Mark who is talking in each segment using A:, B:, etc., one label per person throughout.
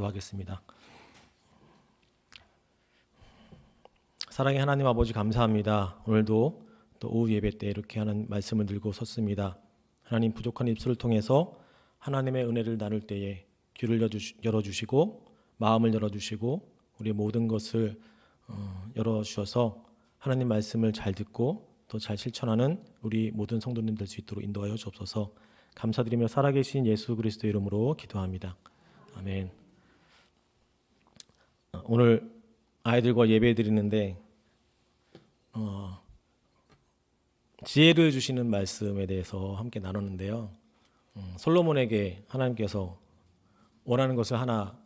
A: 기도하겠습니다. 사랑의 하나님 아버지, 감사합니다. 오늘도 또 오후 예배 때 이렇게 하는 말씀을 들고 섰습니다. 하나님, 부족한 입술을 통해서 하나님의 은혜를 나눌 때에 귀를 열어주시고 마음을 열어주시고 우리의 모든 것을 열어주셔서 하나님 말씀을 잘 듣고 또 잘 실천하는 우리 모든 성도님 될 수 있도록 인도하여 주옵소서. 감사드리며 살아계신 예수 그리스도 이름으로 기도합니다. 아멘. 오늘 아이들과 예배 드리는데 지혜를 주시는 말씀에 대해서 함께 나누는데요. 솔로몬에게 하나님께서 원하는 것을 하나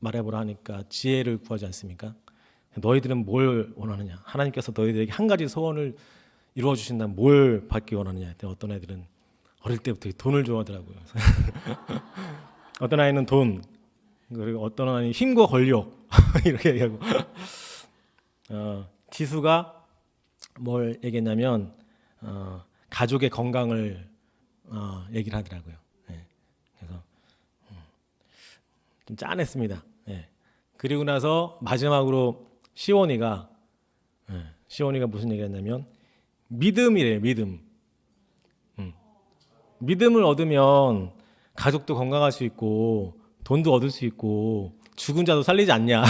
A: 말해보라 하니까 지혜를 구하지 않습니까? 너희들은 뭘 원하느냐? 하나님께서 너희들에게 한 가지 소원을 이루어 주신다면 뭘 받기 원하느냐? 어떤 애들은 어릴 때부터 돈을 좋아하더라고요. 어떤 아이는 돈, 그리고 어떤 아이는 힘과 권력 이렇게 얘기하고 지수가 뭘 얘기했냐면 가족의 건강을 얘기를 하더라고요. 그래서 좀 짠했습니다. 그리고 나서 마지막으로 시온이가 무슨 얘기했냐면 믿음이래요. 믿음을 얻으면 가족도 건강할 수 있고 돈도 얻을 수 있고 죽은 자도 살리지 않냐.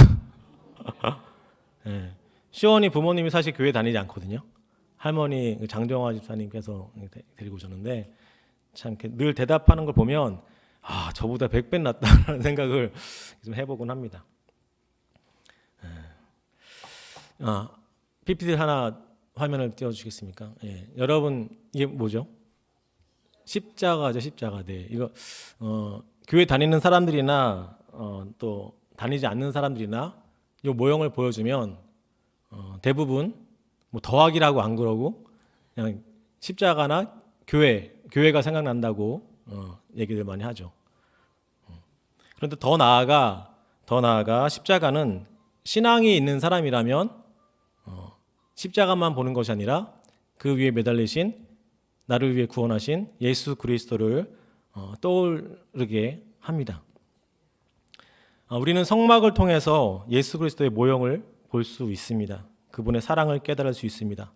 A: 시온이 부모님이 사실 교회 다니지 않거든요. 할머니 장정화 집사님께서 데리고 오셨는데 참 늘 대답하는 걸 보면 저보다 100배 낫다라는 생각을 좀 해보곤 합니다. PPT 하나 화면을 띄워주시겠습니까? 여러분, 이게 뭐죠? 십자가죠, 십자가. 네, 이거 교회 다니는 사람들이나 또 다니지 않는 사람들이나 이 모형을 보여주면 대부분 뭐 더하기라고 안 그러고 그냥 십자가나 교회가 생각난다고 얘기들 많이 하죠. 그런데 더 나아가 십자가는 신앙이 있는 사람이라면 십자가만 보는 것이 아니라 그 위에 매달리신 나를 위해 구원하신 예수 그리스도를 떠오르게 합니다. 우리는 성막을 통해서 예수 그리스도의 모형을 볼 수 있습니다. 그분의 사랑을 깨달을 수 있습니다.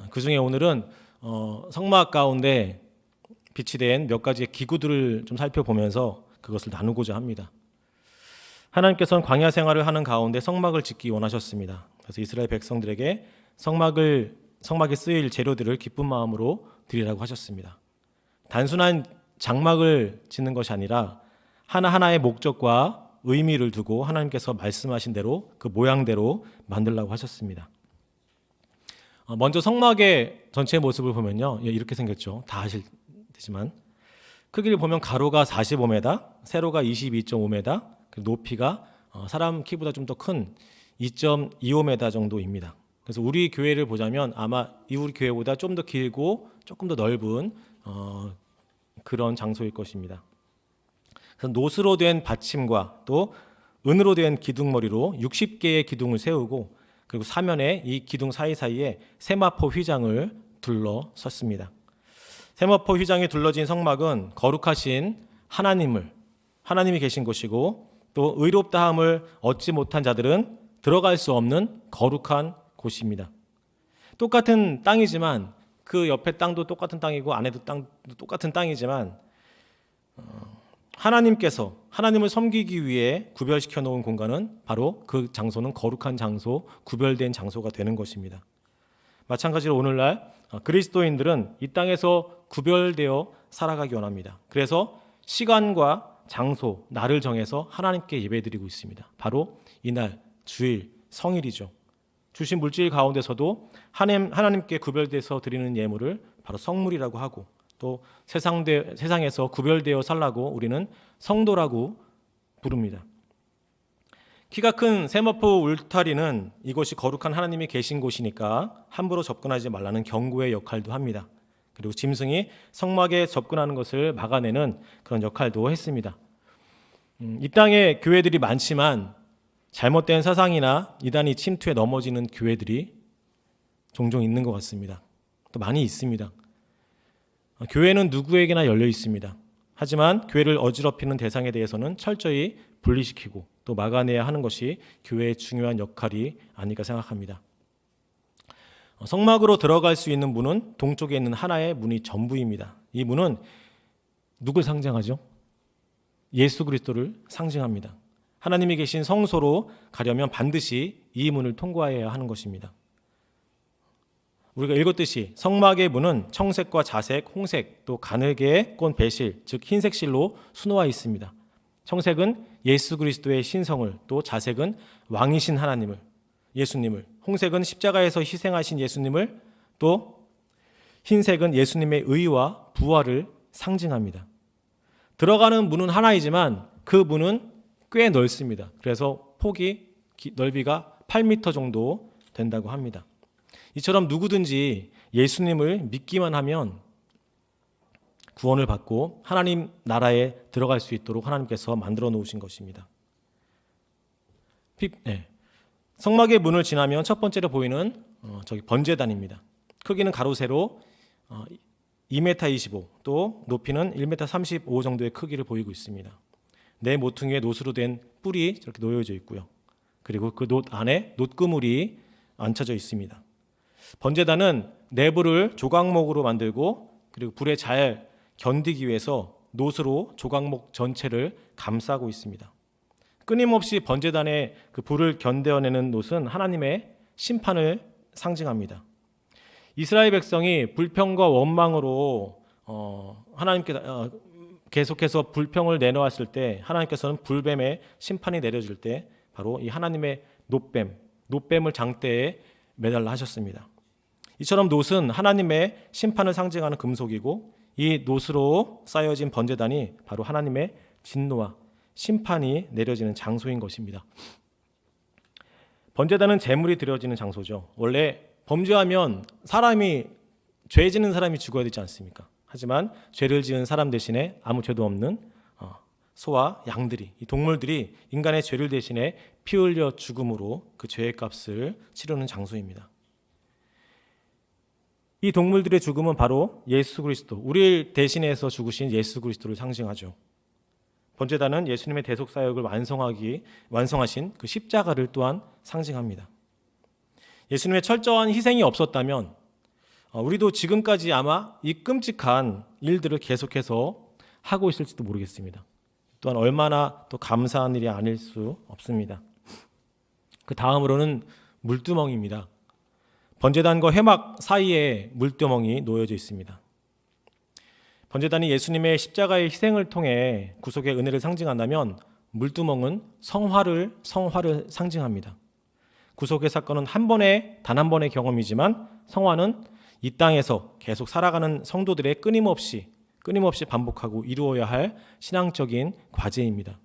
A: 그 중에 오늘은 성막 가운데 빛이 된 몇 가지의 기구들을 좀 살펴보면서 그것을 나누고자 합니다. 하나님께서는 광야 생활을 하는 가운데 성막을 짓기 원하셨습니다. 그래서 이스라엘 백성들에게 성막에 쓰일 재료들을 기쁜 마음으로 드리라고 하셨습니다. 단순한 장막을 짓는 것이 아니라 하나하나의 목적과 의미를 두고 하나님께서 말씀하신 대로 그 모양대로 만들라고 하셨습니다. 먼저 성막의 전체 모습을 보면요, 이렇게 생겼죠. 다 아시지만 크기를 보면 가로가 45m, 세로가 22.5m, 높이가 사람 키보다 좀 더 큰 2.25m 정도입니다. 그래서 우리 교회를 보자면 아마 우리 교회보다 좀 더 길고 조금 더 넓은 그런 장소일 것입니다. 그래서 노스로 된 받침과 또 은으로 된 기둥머리로 60개의 기둥을 세우고 그리고 사면에 이 기둥 사이사이에 세마포 휘장을 둘러섰습니다. 세마포 휘장이 둘러진 성막은 거룩하신 하나님이 계신 곳이고 또 의롭다함을 얻지 못한 자들은 들어갈 수 없는 거룩한 곳입니다. 똑같은 땅이지만 그 옆에 땅도 똑같은 땅이고 안에도 땅도 똑같은 땅이지만 하나님께서 하나님을 섬기기 위해 구별시켜 놓은 공간은 바로 그 장소는 거룩한 장소, 구별된 장소가 되는 것입니다. 마찬가지로 오늘날 그리스도인들은 이 땅에서 구별되어 살아가기 원합니다. 그래서 시간과 장소, 날을 정해서 하나님께 예배드리고 있습니다. 바로 이날, 주일, 성일이죠. 주신 물질 가운데서도 하나님께 구별돼서 드리는 예물을 바로 성물이라고 하고 또 세상에서 구별되어 살라고 우리는 성도라고 부릅니다. 키가 큰 세마포 울타리는 이곳이 거룩한 하나님이 계신 곳이니까 함부로 접근하지 말라는 경고의 역할도 합니다. 그리고 짐승이 성막에 접근하는 것을 막아내는 그런 역할도 했습니다. 이 땅에 교회들이 많지만 잘못된 사상이나 이단이 침투해 넘어지는 교회들이 종종 있는 것 같습니다. 또 많이 있습니다. 교회는 누구에게나 열려 있습니다. 하지만 교회를 어지럽히는 대상에 대해서는 철저히 분리시키고 또 막아내야 하는 것이 교회의 중요한 역할이 아닐까 생각합니다. 성막으로 들어갈 수 있는 문은 동쪽에 있는 하나의 문이 전부입니다. 이 문은 누굴 상징하죠? 예수 그리스도를 상징합니다. 하나님이 계신 성소로 가려면 반드시 이 문을 통과해야 하는 것입니다. 우리가 읽었듯이 성막의 문은 청색과 자색, 홍색, 또 가늘게 꼰 배실, 즉 흰색 실로 수놓아 있습니다. 청색은 예수 그리스도의 신성을, 또 자색은 왕이신 하나님을, 예수님을, 홍색은 십자가에서 희생하신 예수님을, 또 흰색은 예수님의 의와 부활을 상징합니다. 들어가는 문은 하나이지만 그 문은 꽤 넓습니다. 그래서 폭이 넓이가 8m 정도 된다고 합니다. 이처럼 누구든지 예수님을 믿기만 하면 구원을 받고 하나님 나라에 들어갈 수 있도록 하나님께서 만들어 놓으신 것입니다. 성막의 문을 지나면 첫 번째로 보이는 저기 번제단입니다. 크기는 가로 세로 2m 25, 또 높이는 1m 35 정도의 크기를 보이고 있습니다. 네 모퉁이에 놋으로 된 뿔이 저렇게 놓여져 있고요. 그리고 그 놋 안에 놋그물이 앉혀져 있습니다. 번제단은 내부를 조각목으로 만들고 그리고 불에 잘 견디기 위해서 놋으로 조각목 전체를 감싸고 있습니다. 끊임없이 번제단의 그 불을 견뎌내는 놋은 하나님의 심판을 상징합니다. 이스라엘 백성이 불평과 원망으로 하나님께 계속해서 불평을 내놓았을 때 하나님께서는 불뱀의 심판이 내려질 때 바로 이 하나님의 놋뱀을 장대에 매달라 하셨습니다. 이처럼 놋은 하나님의 심판을 상징하는 금속이고 이 놋으로 쌓여진 번제단이 바로 하나님의 진노와 심판이 내려지는 장소인 것입니다. 번제단은 제물이 드려지는 장소죠. 원래 범죄하면 죄 지는 사람이 죽어야 되지 않습니까? 하지만 죄를 지은 사람 대신에 아무 죄도 없는 소와 양들이, 이 동물들이 인간의 죄를 대신해 피 흘려 죽음으로 그 죄의 값을 치르는 장소입니다. 이 동물들의 죽음은 바로 예수 그리스도, 우리를 대신해서 죽으신 예수 그리스도를 상징하죠. 번제단은 예수님의 대속 사역을 완성하신 그 십자가를 또한 상징합니다. 예수님의 철저한 희생이 없었다면 우리도 지금까지 아마 이 끔찍한 일들을 계속해서 하고 있을지도 모르겠습니다. 또한 얼마나 또 감사한 일이 아닐 수 없습니다. 그 다음으로는 물두멍입니다. 번제단과 회막 사이에 물두멍이 놓여져 있습니다. 번제단이 예수님의 십자가의 희생을 통해 구속의 은혜를 상징한다면 물두멍은 성화를 상징합니다. 구속의 사건은 단 한 번의 경험이지만 성화는 이 땅에서 계속 살아가는 성도들의 끊임없이 반복하고 이루어야 할 신앙적인 과제입니다.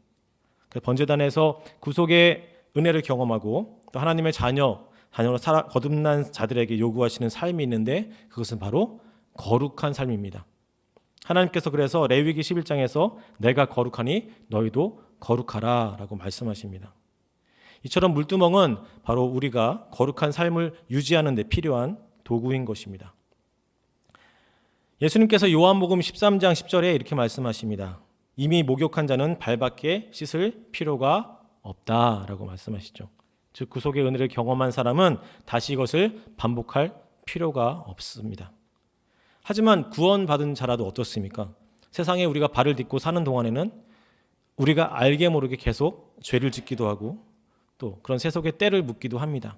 A: 번제단에서 구속의 은혜를 경험하고 또 하나님의 자녀로 거듭난 자들에게 요구하시는 삶이 있는데 그것은 바로 거룩한 삶입니다. 하나님께서 그래서 레위기 11장에서 내가 거룩하니 너희도 거룩하라 라고 말씀하십니다. 이처럼 물두멍은 바로 우리가 거룩한 삶을 유지하는 데 필요한 도구인 것입니다. 예수님께서 요한복음 13장 10절에 이렇게 말씀하십니다. 이미 목욕한 자는 발밖에 씻을 필요가 없다라고 말씀하시죠. 즉 구속의 은혜를 경험한 사람은 다시 이것을 반복할 필요가 없습니다. 하지만 구원받은 자라도 어떻습니까? 세상에 우리가 발을 딛고 사는 동안에는 우리가 알게 모르게 계속 죄를 짓기도 하고 또 그런 세속의 때를 묻기도 합니다.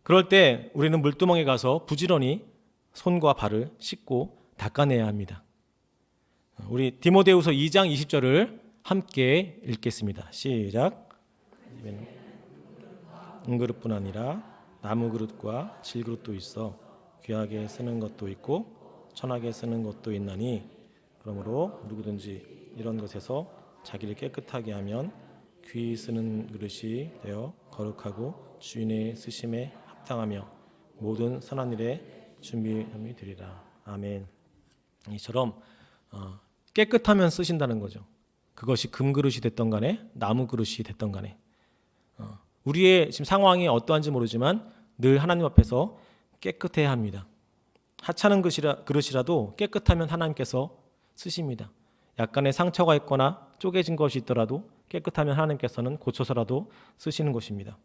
A: 그럴 때 우리는 물두멍에 가서 부지런히 손과 발을 씻고 닦아내야 합니다. 우리 디모데후서 2장 20절을 함께 읽겠습니다. 시작. 은그릇뿐 아니라 나무 그릇과 질그릇도 있어 귀하게 쓰는 것도 있고 천하게 쓰는 것도 있나니 그러므로 누구든지 이런 것에서 자기를 깨끗하게 하면 귀히 쓰는 그릇이 되어 거룩하고 주인의 쓰심에 합당하며 모든 선한 일에 준비함이 되리라. 아멘. 이처럼 깨끗하면 쓰신다는 거죠. 그것이 금그릇이 됐던 간에 나무 그릇이 됐던 간에 우리의 지금 상황이 어떠한지 모르지만 늘 하나님 앞에서 깨끗해야 합니다. 하찮은 그릇이라도 깨끗하면 하나님께서 쓰십니다. 약간의 상처가 있거나 쪼개진 것이 있더라도 깨끗하면 하나님께서는 고쳐서라도 쓰시는 것입니다.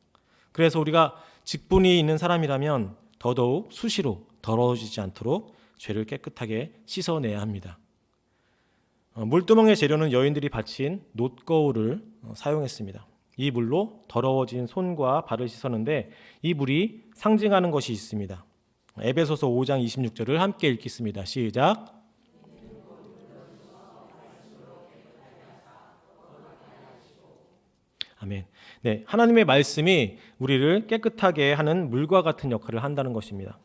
A: 그래서 우리가 직분이 있는 사람이라면 더더욱 수시로 더러워지지 않도록 죄를 깨끗하게 씻어내야 합니다. 물두멍의 재료는 여인들이 바친 놋거울을 사용했습니다. 이 물로 더러워진 손과 발을 씻었는데 이 물이 상징하는 것이 있습니다. 에베소서 5장 26절을 함께 읽겠습니다. 시작. 아멘. 네, 하나님의 말씀이 우리를 깨끗하게 하는 물과 같은 역할을 한다는 것입니다.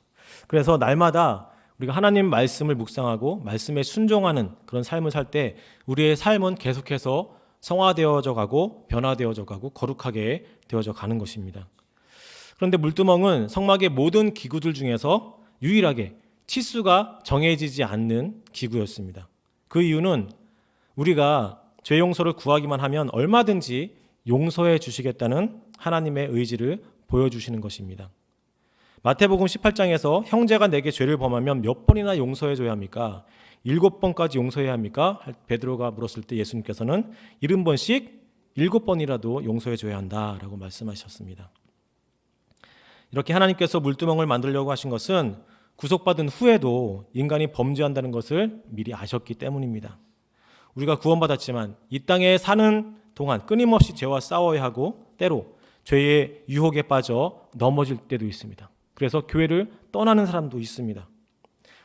A: 그래서 날마다 우리가 하나님 말씀을 묵상하고 말씀에 순종하는 그런 삶을 살 때 우리의 삶은 계속해서 성화되어져 가고 변화되어져 가고 거룩하게 되어져 가는 것입니다. 그런데 물두멍은 성막의 모든 기구들 중에서 유일하게 치수가 정해지지 않는 기구였습니다. 그 이유는 우리가 죄 용서를 구하기만 하면 얼마든지 용서해 주시겠다는 하나님의 의지를 보여주시는 것입니다. 마태복음 18장에서 형제가 내게 죄를 범하면 몇 번이나 용서해 줘야 합니까? 7번까지 용서해야 합니까? 베드로가 물었을 때 예수님께서는 70번씩 7번이라도 용서해 줘야 한다라고 말씀하셨습니다. 이렇게 하나님께서 물두멍을 만들려고 하신 것은 구속받은 후에도 인간이 범죄한다는 것을 미리 아셨기 때문입니다. 우리가 구원받았지만 이 땅에 사는 동안 끊임없이 죄와 싸워야 하고 때로 죄의 유혹에 빠져 넘어질 때도 있습니다. 그래서 교회를 떠나는 사람도 있습니다.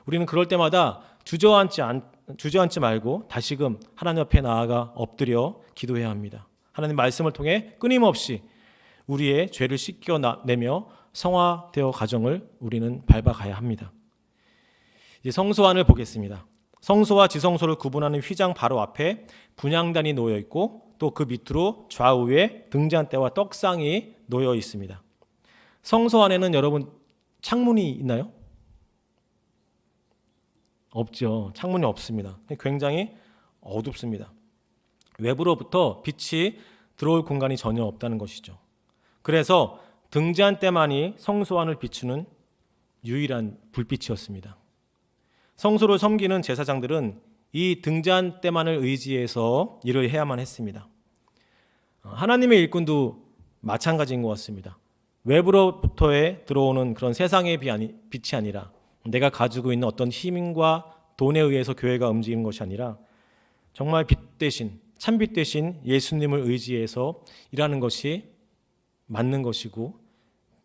A: 우리는 그럴 때마다 주저앉지 말고 다시금 하나님 앞에 나아가 엎드려 기도해야 합니다. 하나님 말씀을 통해 끊임없이 우리의 죄를 씻겨내며 성화되어 가정을 우리는 밟아가야 합니다. 이제 성소안을 보겠습니다. 성소와 지성소를 구분하는 휘장 바로 앞에 분향단이 놓여 있고 또 그 밑으로 좌우에 등잔대와 떡상이 놓여 있습니다. 성소 안에는 여러분 창문이 있나요? 없죠. 창문이 없습니다. 굉장히 어둡습니다. 외부로부터 빛이 들어올 공간이 전혀 없다는 것이죠. 그래서 등잔대만이 성소 안을 비추는 유일한 불빛이었습니다. 성소를 섬기는 제사장들은 이 등잔대만을 의지해서 일을 해야만 했습니다. 하나님의 일꾼도 마찬가지인 것 같습니다. 외부로부터의 들어오는 그런 세상의 빛이 아니라 내가 가지고 있는 어떤 힘과 돈에 의해서 교회가 움직이는 것이 아니라 정말 빛 대신 참빛 대신 예수님을 의지해서 일하는 것이 맞는 것이고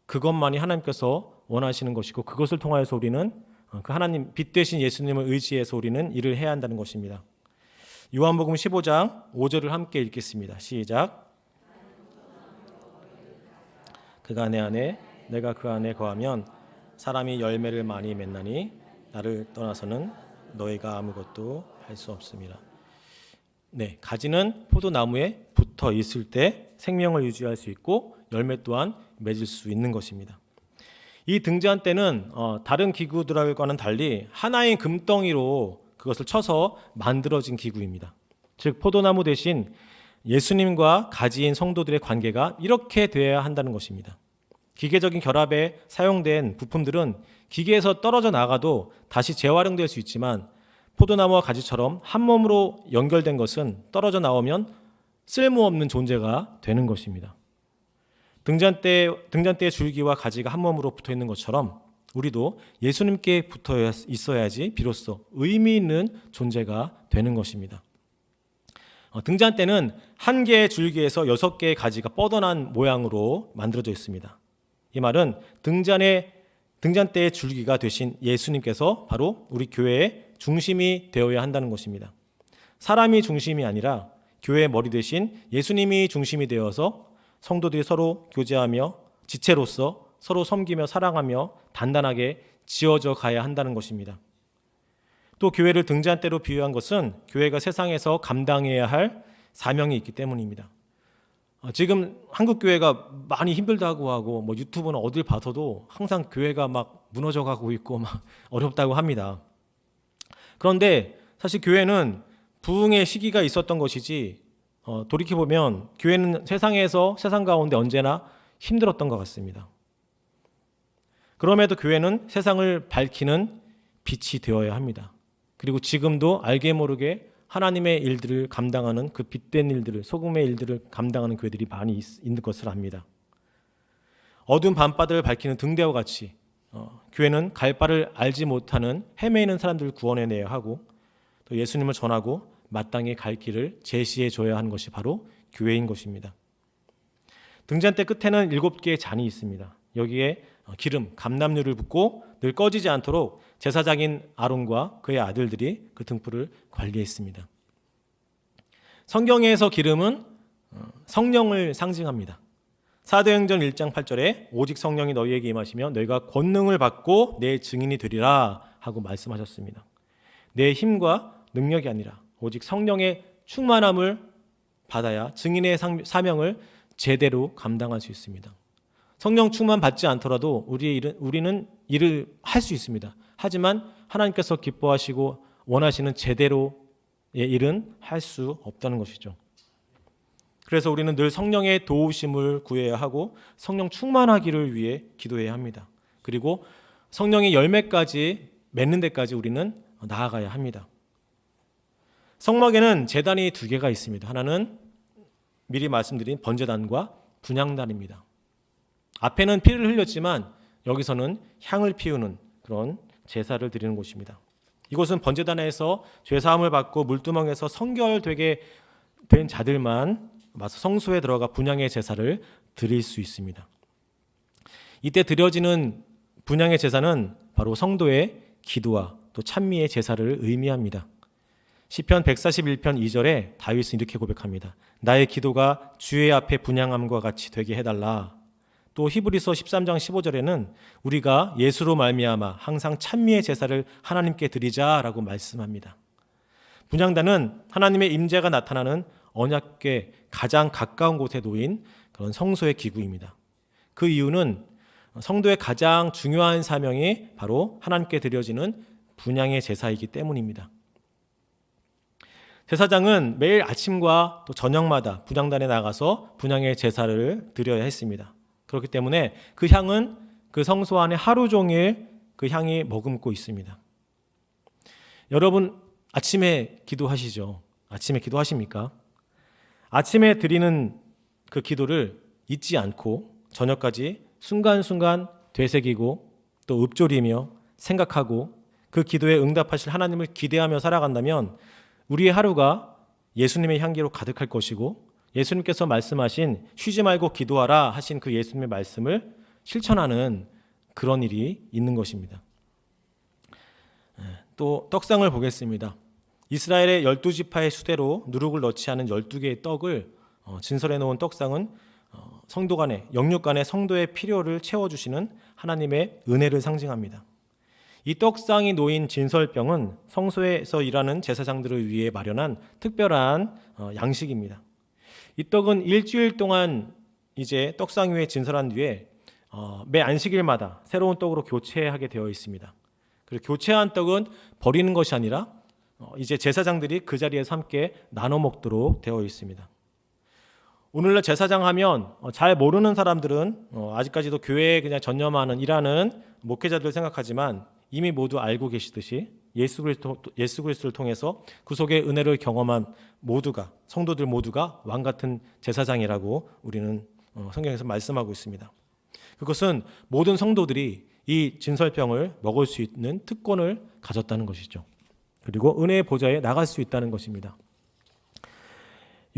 A: 그것만이 하나님께서 원하시는 것이고 그것을 통하여서 우리는 그 하나님 빛 대신 예수님을 의지해서 우리는 일을 해야 한다는 것입니다. 요한복음 15장 5절을 함께 읽겠습니다. 시작. 그가 내 안에 내가 그 안에 거하면 사람이 열매를 많이 맺나니 나를 떠나서는 너희가 아무것도 할 수 없습니다. 네, 가지는 포도나무에 붙어 있을 때 생명을 유지할 수 있고 열매 또한 맺을 수 있는 것입니다. 이 등잔대는 다른 기구들과는 달리 하나의 금덩이로 그것을 쳐서 만들어진 기구입니다. 즉 포도나무 대신 예수님과 가지인 성도들의 관계가 이렇게 되어야 한다는 것입니다. 기계적인 결합에 사용된 부품들은 기계에서 떨어져 나가도 다시 재활용될 수 있지만 포도나무와 가지처럼 한 몸으로 연결된 것은 떨어져 나오면 쓸모없는 존재가 되는 것입니다. 등잔대의 줄기와 가지가 한 몸으로 붙어 있는 것처럼 우리도 예수님께 붙어 있어야지 비로소 의미 있는 존재가 되는 것입니다. 등잔대는 한 개의 줄기에서 6개의 가지가 뻗어난 모양으로 만들어져 있습니다. 이 말은 등잔대의 줄기가 되신 예수님께서 바로 우리 교회의 중심이 되어야 한다는 것입니다. 사람이 중심이 아니라 교회의 머리 대신 예수님이 중심이 되어서 성도들이 서로 교제하며 지체로서 서로 섬기며 사랑하며 단단하게 지어져 가야 한다는 것입니다. 또 교회를 등잔대로 비유한 것은 교회가 세상에서 감당해야 할 사명이 있기 때문입니다. 지금 한국 교회가 많이 힘들다고 하고 뭐 유튜브는 어딜 봐서도 항상 교회가 막 무너져 가고 있고 막 어렵다고 합니다. 그런데 사실 교회는 부흥의 시기가 있었던 것이지 돌이켜보면 교회는 세상 가운데 언제나 힘들었던 것 같습니다. 그럼에도 교회는 세상을 밝히는 빛이 되어야 합니다. 그리고 지금도 알게 모르게 하나님의 일들을 감당하는 그 빛된 일들을, 소금의 일들을 감당하는 교회들이 많이 있는 것을 압니다. 어두운 밤바다를 밝히는 등대와 같이 교회는 갈 바를 알지 못하는 헤매이는 사람들을 구원해내야 하고, 또 예수님을 전하고 마땅히 갈 길을 제시해 줘야 하는 것이 바로 교회인 것입니다. 등잔대 끝에는 7개의 잔이 있습니다. 여기에 기름, 감람유를 붓고 늘 꺼지지 않도록 제사장인 아론과 그의 아들들이 그 등불을 관리했습니다. 성경에서 기름은 성령을 상징합니다. 사도행전 1장 8절에 오직 성령이 너희에게 임하시면 너희가 권능을 받고 내 증인이 되리라 하고 말씀하셨습니다. 내 힘과 능력이 아니라 오직 성령의 충만함을 받아야 증인의 사명을 제대로 감당할 수 있습니다. 성령 충만 받지 않더라도 우리는 일을 할 수 있습니다. 하지만 하나님께서 기뻐하시고 원하시는 제대로의 일은 할 수 없다는 것이죠. 그래서 우리는 늘 성령의 도우심을 구해야 하고 성령 충만하기를 위해 기도해야 합니다. 그리고 성령의 열매까지 맺는 데까지 우리는 나아가야 합니다. 성막에는 제단이 2개가 있습니다. 하나는 미리 말씀드린 번제단과 분향단입니다. 앞에는 피를 흘렸지만 여기서는 향을 피우는 그런 제사를 드리는 곳입니다. 이곳은 번제단에서 죄사함을 받고 물두멍에서 성결되게 된 자들만 와서 성소에 들어가 분향의 제사를 드릴 수 있습니다. 이때 드려지는 분향의 제사는 바로 성도의 기도와 또 찬미의 제사를 의미합니다. 시편 141편 2절에 다윗은 이렇게 고백합니다. 나의 기도가 주의 앞에 분향함과 같이 되게 해달라. 또 히브리서 13장 15절에는 우리가 예수로 말미암아 항상 찬미의 제사를 하나님께 드리자라고 말씀합니다. 분향단은 하나님의 임재가 나타나는 언약궤 가장 가까운 곳에 놓인 그런 성소의 기구입니다. 그 이유는 성도의 가장 중요한 사명이 바로 하나님께 드려지는 분향의 제사이기 때문입니다. 제사장은 매일 아침과 또 저녁마다 분향단에 나가서 분향의 제사를 드려야 했습니다. 그렇기 때문에 그 향은 그 성소 안에 하루 종일 그 향이 머금고 있습니다. 여러분 아침에 기도하시죠? 아침에 기도하십니까? 아침에 드리는 그 기도를 잊지 않고 저녁까지 순간순간 되새기고 또 읊조리며 생각하고 그 기도에 응답하실 하나님을 기대하며 살아간다면 우리의 하루가 예수님의 향기로 가득할 것이고 예수님께서 말씀하신 쉬지 말고 기도하라 하신 그 예수님의 말씀을 실천하는 그런 일이 있는 것입니다. 또 떡상을 보겠습니다. 이스라엘의 12지파의 수대로 누룩을 넣지 않은 12개의 떡을 진설해 놓은 떡상은 성도 간에 영육 간에 성도의 필요를 채워주시는 하나님의 은혜를 상징합니다. 이 떡상이 놓인 진설병은 성소에서 일하는 제사장들을 위해 마련한 특별한 양식입니다. 이 떡은 일주일 동안 이제 떡상 위에 진설한 뒤에 매 안식일마다 새로운 떡으로 교체하게 되어 있습니다. 그리고 교체한 떡은 버리는 것이 아니라 이제 제사장들이 그 자리에서 함께 나눠 먹도록 되어 있습니다. 오늘날 제사장 하면 잘 모르는 사람들은 아직까지도 교회에 그냥 전념하는 일하는 목회자들 생각하지만 이미 모두 알고 계시듯이 예수 그리스도를 통해서 구속의 은혜를 경험한 모두가 성도들 모두가 왕 같은 제사장이라고 우리는 성경에서 말씀하고 있습니다. 그것은 모든 성도들이 이 진설병을 먹을 수 있는 특권을 가졌다는 것이죠. 그리고 은혜의 보좌에 나갈 수 있다는 것입니다.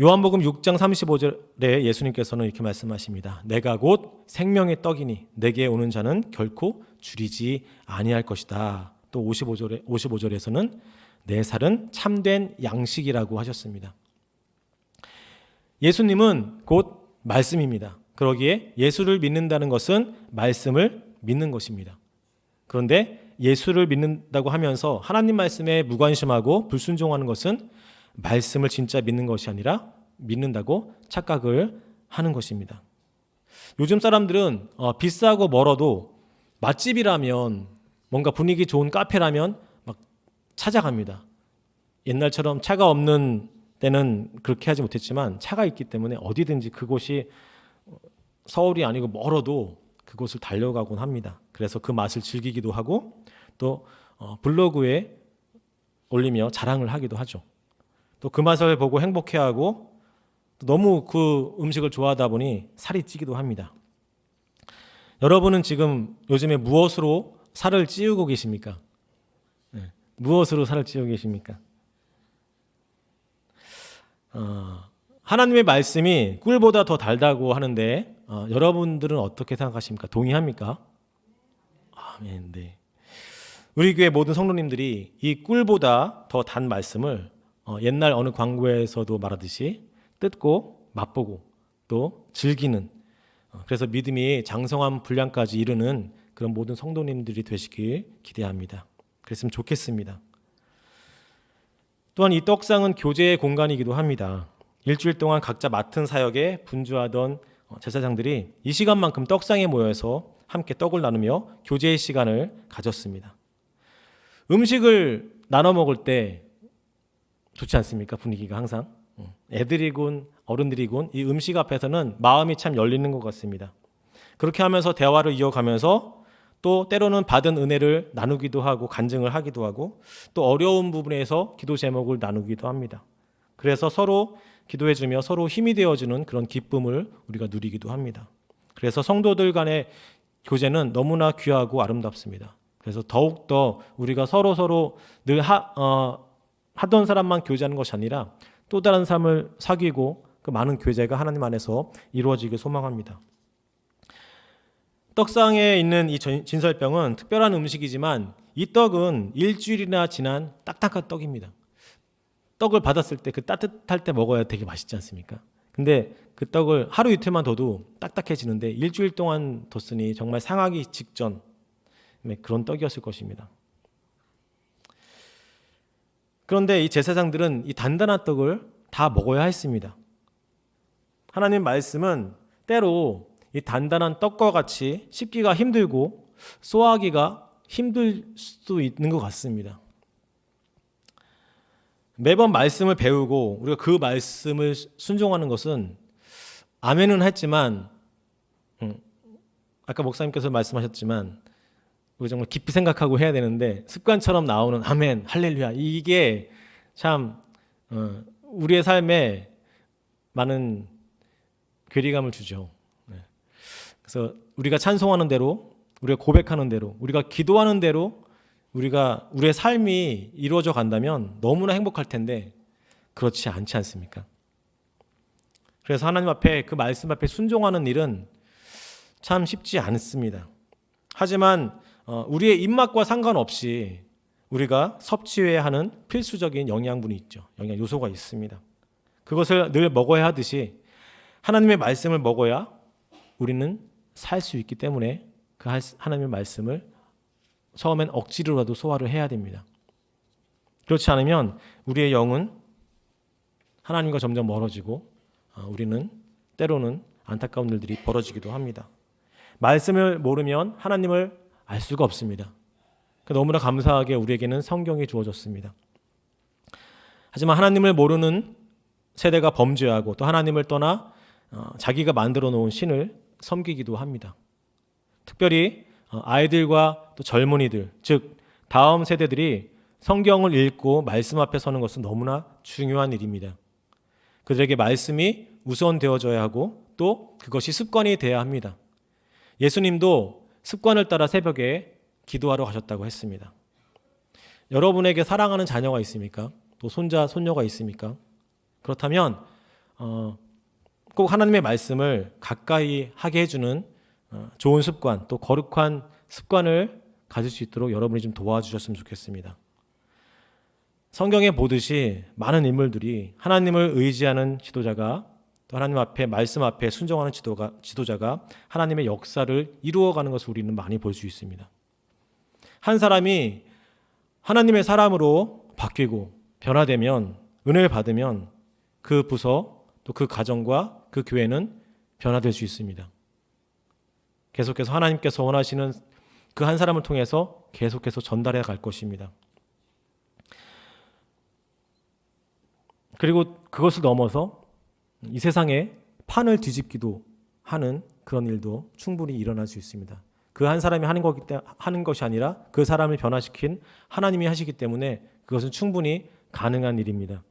A: 요한복음 6장 35절에 예수님께서는 이렇게 말씀하십니다. 내가 곧 생명의 떡이니 내게 오는 자는 결코 줄이지 아니할 것이다. 또 55절에서는 내 살은 참된 양식이라고 하셨습니다. 예수님은 곧 말씀입니다. 그러기에 예수를 믿는다는 것은 말씀을 믿는 것입니다. 그런데 예수를 믿는다고 하면서 하나님 말씀에 무관심하고 불순종하는 것은 말씀을 진짜 믿는 것이 아니라 믿는다고 착각을 하는 것입니다. 요즘 사람들은 비싸고 멀어도 맛집이라면 뭔가 분위기 좋은 카페라면 막 찾아갑니다. 옛날처럼 차가 없는 때는 그렇게 하지 못했지만 차가 있기 때문에 어디든지 그곳이 서울이 아니고 멀어도 그곳을 달려가곤 합니다. 그래서 그 맛을 즐기기도 하고 또 블로그에 올리며 자랑을 하기도 하죠. 또 그 맛을 보고 행복해하고 또 너무 그 음식을 좋아하다 보니 살이 찌기도 합니다. 여러분은 지금 요즘에 무엇으로 살을 찌우고 계십니까? 네. 무엇으로 살을 찌우고 계십니까? 하나님의 말씀이 꿀보다 더 달다고 하는데 여러분들은 어떻게 생각하십니까? 동의합니까? 아멘. 네. 우리 교회 모든 성도님들이 이 꿀보다 더 단 말씀을 옛날 어느 광고에서도 말하듯이 뜯고 맛보고 또 즐기는 그래서 믿음이 장성한 분량까지 이르는 그런 모든 성도님들이 되시길 기대합니다. 그랬으면 좋겠습니다. 또한 이 떡상은 교제의 공간이기도 합니다. 일주일 동안 각자 맡은 사역에 분주하던 제사장들이 이 시간만큼 떡상에 모여서 함께 떡을 나누며 교제의 시간을 가졌습니다. 음식을 나눠 먹을 때 좋지 않습니까? 분위기가 항상 애들이군 어른들이군 이 음식 앞에서는 마음이 참 열리는 것 같습니다. 그렇게 하면서 대화를 이어가면서 또 때로는 받은 은혜를 나누기도 하고 간증을 하기도 하고 또 어려운 부분에서 기도 제목을 나누기도 합니다. 그래서 서로 기도해주며 서로 힘이 되어주는 그런 기쁨을 우리가 누리기도 합니다. 그래서 성도들 간의 교제는 너무나 귀하고 아름답습니다. 그래서 더욱더 우리가 서로 늘 하던 사람만 교제하는 것이 아니라 또 다른 사람을 사귀고 그 많은 교제가 하나님 안에서 이루어지길 소망합니다. 떡상에 있는 이 진설병은 특별한 음식이지만 이 떡은 일주일이나 지난 딱딱한 떡입니다. 떡을 받았을 때 그 따뜻할 때 먹어야 되게 맛있지 않습니까? 근데 그 떡을 하루 이틀만 둬도 딱딱해지는데 일주일 동안 뒀으니 정말 상하기 직전 그런 떡이었을 것입니다. 그런데 이 제사장들은 이 단단한 떡을 다 먹어야 했습니다. 하나님 말씀은 때로 이 단단한 떡과 같이 씹기가 힘들고 소화하기가 힘들 수도 있는 것 같습니다. 매번 말씀을 배우고 우리가 그 말씀을 순종하는 것은 아멘은 했지만 아까 목사님께서 말씀하셨지만 우리 정말 깊이 생각하고 해야 되는데 습관처럼 나오는 아멘, 할렐루야 이게 참 우리의 삶에 많은 괴리감을 주죠. 그래서 우리가 찬송하는 대로 우리가 고백하는 대로 우리가 기도하는 대로 우리가 우리의 삶이 이루어져 간다면 너무나 행복할 텐데 그렇지 않지 않습니까? 그래서 하나님 앞에 그 말씀 앞에 순종하는 일은 참 쉽지 않습니다. 하지만 우리의 입맛과 상관없이 우리가 섭취해야 하는 필수적인 영양분이 있죠. 영양 요소가 있습니다. 그것을 늘 먹어야 하듯이 하나님의 말씀을 먹어야 우리는 살 수 있기 때문에 그 하나님의 말씀을 처음엔 억지로라도 소화를 해야 됩니다. 그렇지 않으면 우리의 영은 하나님과 점점 멀어지고 우리는 때로는 안타까운 일들이 벌어지기도 합니다. 말씀을 모르면 하나님을 알 수가 없습니다. 너무나 감사하게 우리에게는 성경이 주어졌습니다. 하지만 하나님을 모르는 세대가 범죄하고 또 하나님을 떠나 자기가 만들어 놓은 신을 섬기기도 합니다. 특별히 아이들과 또 젊은이들, 즉 다음 세대들이 성경을 읽고 말씀 앞에 서는 것은 너무나 중요한 일입니다. 그들에게 말씀이 우선되어져야 하고 또 그것이 습관이 돼야 합니다. 예수님도 습관을 따라 새벽에 기도하러 가셨다고 했습니다. 여러분에게 사랑하는 자녀가 있습니까? 또 손자, 손녀가 있습니까? 그렇다면 꼭 하나님의 말씀을 가까이 하게 해주는 좋은 습관, 또 거룩한 습관을 가질 수 있도록 여러분이 좀 도와주셨으면 좋겠습니다. 성경에 보듯이 많은 인물들이 하나님을 의지하는 지도자가 또 하나님 앞에 말씀 앞에 순종하는 지도자가 하나님의 역사를 이루어가는 것을 우리는 많이 볼 수 있습니다. 한 사람이 하나님의 사람으로 바뀌고 변화되면 은혜를 받으면 그 부서 또 그 가정과 그 교회는 변화될 수 있습니다. 계속해서 하나님께서 원하시는 그 한 사람을 통해서 계속해서 전달해 갈 것입니다. 그리고 그것을 넘어서 이 세상에 판을 뒤집기도 하는 그런 일도 충분히 일어날 수 있습니다. 그 한 사람이 하는 것이 아니라 그 사람을 변화시킨 하나님이 하시기 때문에 그것은 충분히 가능한 일입니다.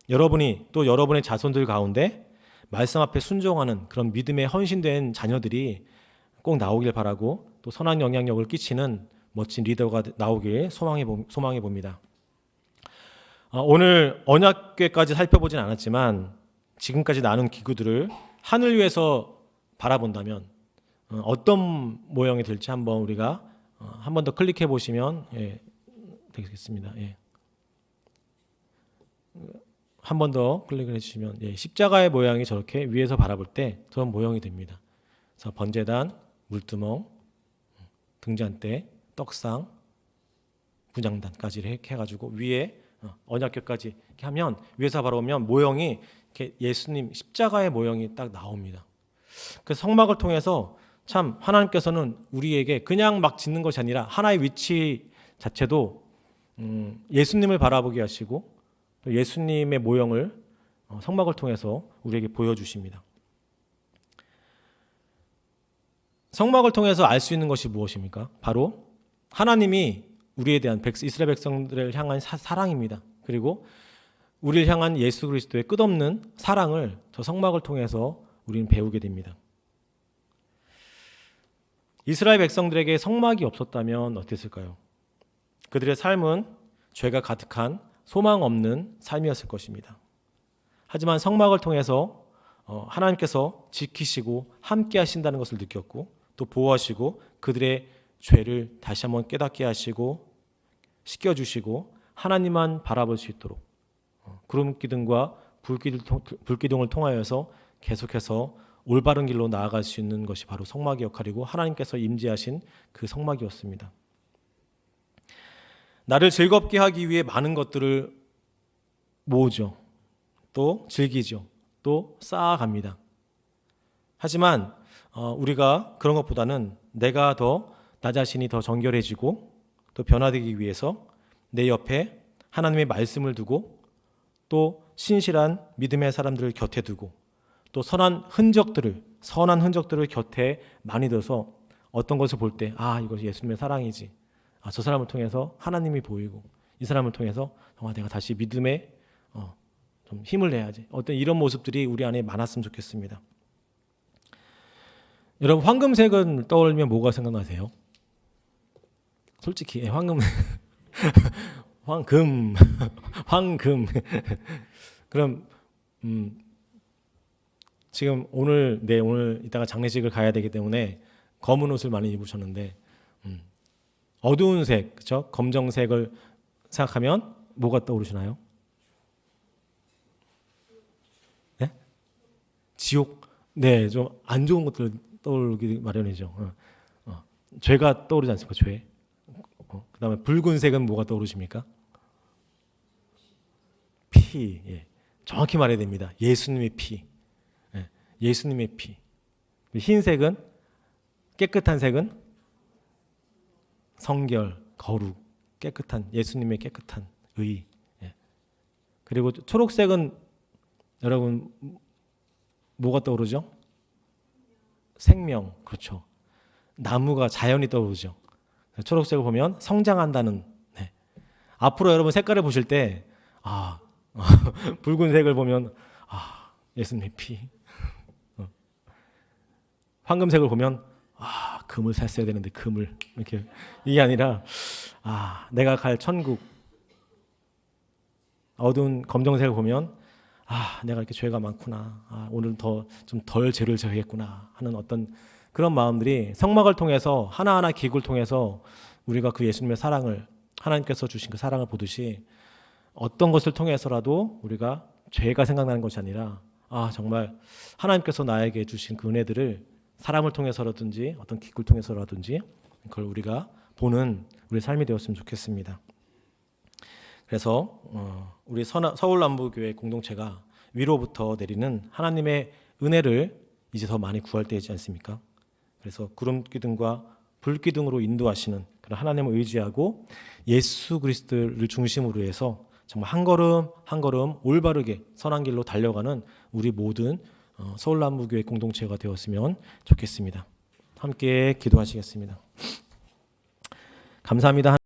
A: 여러분이 또 여러분의 자손들 가운데 말씀 앞에 순종하는 그런 믿음에 헌신된 자녀들이 꼭 나오길 바라고 또 선한 영향력을 끼치는 멋진 리더가 나오길 소망해 봅니다. 오늘 언약궤까지 살펴보진 않았지만 지금까지 나눈 기구들을 하늘 위에서 바라본다면 어떤 모형이 될지 한번 우리가 한 번 더 클릭해 보시면 되겠습니다. 한 번 더 클릭을 해주시면 십자가의 모양이 저렇게 위에서 바라볼 때 저런 모형이 됩니다. 그래서 번제단, 물두멍, 등잔대, 떡상, 분향단까지 해가지고 위에 언약궤까지 이렇게 하면 위에서 바라보면 모형이 이렇게 예수님 십자가의 모형이 딱 나옵니다. 그 성막을 통해서 참 하나님께서는 우리에게 그냥 막 짓는 것이 아니라 하나의 위치 자체도 예수님을 바라보게 하시고 또 예수님의 모형을 성막을 통해서 우리에게 보여주십니다. 성막을 통해서 알 수 있는 것이 무엇입니까? 바로 하나님이 우리에 대한 이스라엘 백성들을 향한 사랑입니다. 그리고 우리를 향한 예수 그리스도의 끝없는 사랑을 저 성막을 통해서 우리는 배우게 됩니다. 이스라엘 백성들에게 성막이 없었다면 어땠을까요? 그들의 삶은 죄가 가득한 소망 없는 삶이었을 것입니다. 하지만 성막을 통해서 하나님께서 지키시고 함께 하신다는 것을 느꼈고 또 보호하시고 그들의 죄를 다시 한번 깨닫게 하시고 씻겨주시고 하나님만 바라볼 수 있도록 구름 기둥과 불기둥을 통하여서 계속해서 올바른 길로 나아갈 수 있는 것이 바로 성막의 역할이고 하나님께서 임재하신 그 성막이었습니다. 나를 즐겁게 하기 위해 많은 것들을 모으죠. 또 즐기죠. 또 쌓아갑니다. 하지만 우리가 그런 것보다는 내가 나 자신이 더 정결해지고 또 변화되기 위해서 내 옆에 하나님의 말씀을 두고 또 신실한 믿음의 사람들을 곁에 두고 또 선한 흔적들을 곁에 많이 둬서 어떤 것을 볼 때 이것이 예수님의 사랑이지. 저 사람을 통해서 하나님이 보이고 이 사람을 통해서 정말 내가 다시 믿음에 좀 힘을 내야지. 어떤 이런 모습들이 우리 안에 많았으면 좋겠습니다. 여러분 황금색은 떠올리면 뭐가 생각나세요? 솔직히 황금 황금 그럼 지금 오늘 이따가 장례식을 가야 되기 때문에 검은 옷을 많이 입으셨는데 어두운 색, 그렇죠? 검정색을 생각하면 뭐가 떠오르시나요? 네? 지옥. 네, 좀 안 좋은 것들 떠오르기 마련이죠. 죄가 떠오르지 않습니까? 죄. 그다음에 붉은색은 뭐가 떠오르십니까? 피. 정확히 말해야 됩니다. 예수님의 피. 예수님의 피. 흰색은 깨끗한 색은 성결, 거룩, 깨끗한 예수님의 깨끗한 의. 그리고 초록색은 여러분 뭐가 떠오르죠? 생명. 그렇죠. 나무가 자연이 떠오르죠. 초록색을 보면 성장한다는. 앞으로 여러분 색깔을 보실 때 붉은색을 보면 예수님의 피. 황금색을 보면 금을 샀어야 되는데 금을 이렇게 이게 아니라 내가 갈 천국. 어두운 검정색을 보면 내가 이렇게 죄가 많구나. 오늘 좀 덜 죄를 져야겠구나 하는 어떤 그런 마음들이 성막을 통해서 하나하나 기구를 통해서 우리가 그 예수님의 사랑을 하나님께서 주신 그 사랑을 보듯이 어떤 것을 통해서라도 우리가 죄가 생각나는 것이 아니라 정말 하나님께서 나에게 주신 그 은혜들을 사람을 통해서라든지 어떤 기구를 통해서라든지 그걸 우리가 보는 우리 삶이 되었으면 좋겠습니다. 그래서 우리 서울남부교회 공동체가 위로부터 내리는 하나님의 은혜를 이제 더 많이 구할 때이지 않습니까? 그래서 구름 기둥과 불 기둥으로 인도하시는 그런 하나님을 의지하고 예수 그리스도를 중심으로 해서 정말 한 걸음 한 걸음 올바르게 선한 길로 달려가는 우리 모든 서울남부교회 공동체가 되었으면 좋겠습니다. 함께 기도하시겠습니다. 감사합니다.